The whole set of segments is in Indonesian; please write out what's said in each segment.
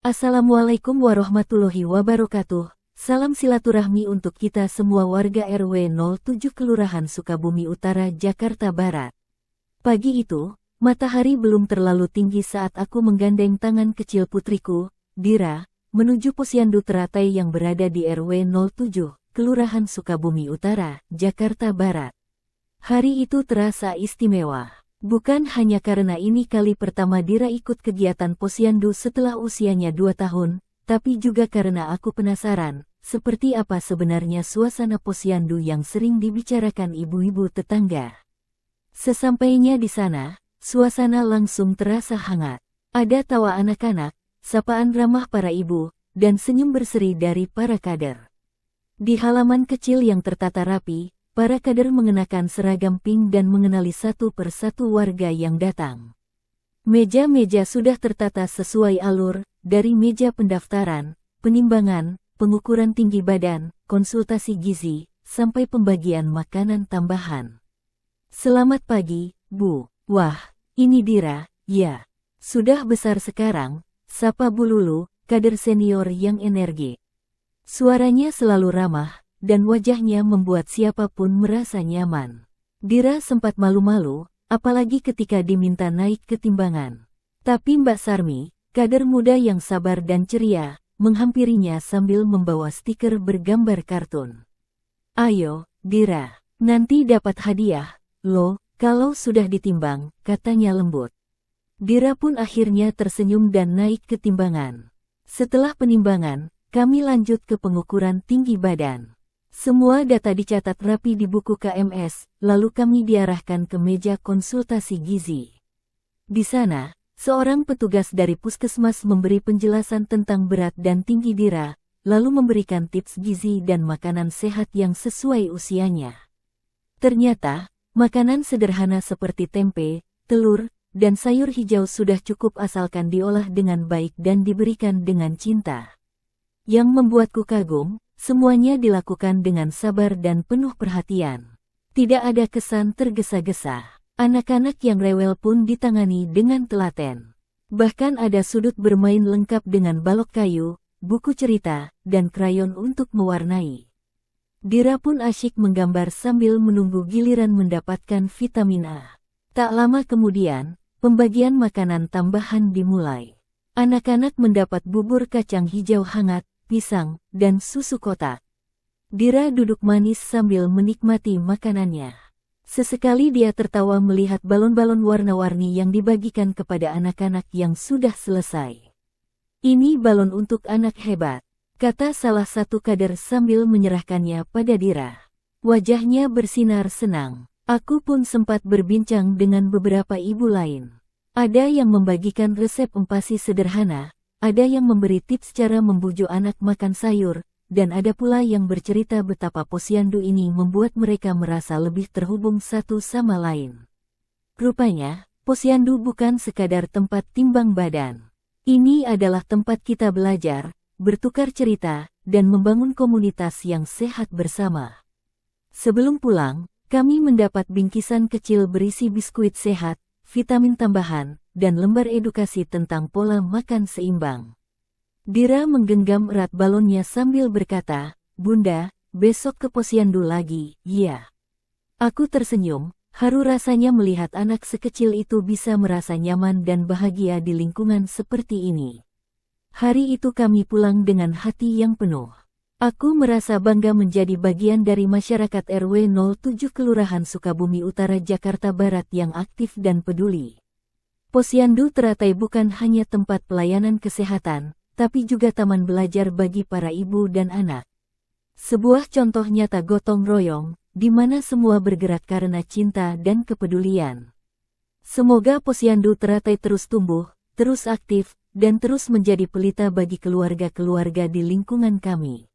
Assalamualaikum warahmatullahi wabarakatuh. Salam silaturahmi untuk kita semua warga RW 07 Kelurahan Sukabumi Utara, Jakarta Barat. Pagi itu, matahari belum terlalu tinggi saat aku menggandeng tangan kecil putriku, Dira, menuju posyandu teratai yang berada di RW 07, Kelurahan Sukabumi Utara, Jakarta Barat. Hari itu terasa istimewa. Bukan hanya karena ini kali pertama Dira ikut kegiatan posyandu setelah usianya 2 tahun, tapi juga karena aku penasaran, seperti apa sebenarnya suasana posyandu yang sering dibicarakan ibu-ibu tetangga. Sesampainya di sana, suasana langsung terasa hangat. Ada tawa anak-anak, sapaan ramah para ibu, dan senyum berseri dari para kader. Di halaman kecil yang tertata rapi, para kader mengenakan seragam pink dan mengenali satu persatu warga yang datang. Meja-meja sudah tertata sesuai alur, dari meja pendaftaran, penimbangan, pengukuran tinggi badan, konsultasi gizi, sampai pembagian makanan tambahan. Selamat pagi, Bu. Wah, ini Dira, ya. Sudah besar sekarang, sapa Bu Lulu, kader senior yang energik. Suaranya selalu ramah, dan wajahnya membuat siapapun merasa nyaman. Dira sempat malu-malu, apalagi ketika diminta naik ke timbangan. Tapi Mbak Sarmi, kader muda yang sabar dan ceria, menghampirinya sambil membawa stiker bergambar kartun. "Ayo, Dira, nanti dapat hadiah, loh, kalau sudah ditimbang," katanya lembut. Dira pun akhirnya tersenyum dan naik ke timbangan. Setelah penimbangan, kami lanjut ke pengukuran tinggi badan. Semua data dicatat rapi di buku KMS, lalu kami diarahkan ke meja konsultasi gizi. Di sana, seorang petugas dari puskesmas memberi penjelasan tentang berat dan tinggi Dira, lalu memberikan tips gizi dan makanan sehat yang sesuai usianya. Ternyata, makanan sederhana seperti tempe, telur, dan sayur hijau sudah cukup asalkan diolah dengan baik dan diberikan dengan cinta. Yang membuatku kagum, semuanya dilakukan dengan sabar dan penuh perhatian. Tidak ada kesan tergesa-gesa. Anak-anak yang rewel pun ditangani dengan telaten. Bahkan ada sudut bermain lengkap dengan balok kayu, buku cerita, dan krayon untuk mewarnai. Dira pun asyik menggambar sambil menunggu giliran mendapatkan vitamin A. Tak lama kemudian, pembagian makanan tambahan dimulai. Anak-anak mendapat bubur kacang hijau hangat, pisang, dan susu kotak. Dira duduk manis sambil menikmati makanannya. Sesekali dia tertawa melihat balon-balon warna-warni yang dibagikan kepada anak-anak yang sudah selesai. "Ini balon untuk anak hebat," kata salah satu kader sambil menyerahkannya pada Dira. Wajahnya bersinar senang. Aku pun sempat berbincang dengan beberapa ibu lain. Ada yang membagikan resep empasi sederhana, ada yang memberi tips cara membujuk anak makan sayur, dan ada pula yang bercerita betapa posyandu ini membuat mereka merasa lebih terhubung satu sama lain. Rupanya, posyandu bukan sekadar tempat timbang badan. Ini adalah tempat kita belajar, bertukar cerita, dan membangun komunitas yang sehat bersama. Sebelum pulang, kami mendapat bingkisan kecil berisi biskuit sehat, vitamin tambahan, dan lembar edukasi tentang pola makan seimbang. Dira menggenggam erat balonnya sambil berkata, "Bunda, besok ke posyandu lagi, ya." Aku tersenyum, haru rasanya melihat anak sekecil itu bisa merasa nyaman dan bahagia di lingkungan seperti ini. Hari itu kami pulang dengan hati yang penuh. Aku merasa bangga menjadi bagian dari masyarakat RW 07 Kelurahan Sukabumi Utara, Jakarta Barat yang aktif dan peduli. Posyandu teratai bukan hanya tempat pelayanan kesehatan, tapi juga taman belajar bagi para ibu dan anak. Sebuah contoh nyata gotong royong, di mana semua bergerak karena cinta dan kepedulian. Semoga posyandu teratai terus tumbuh, terus aktif, dan terus menjadi pelita bagi keluarga-keluarga di lingkungan kami.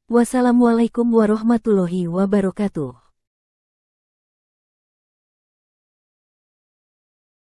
Wassalamualaikum warahmatullahi wabarakatuh.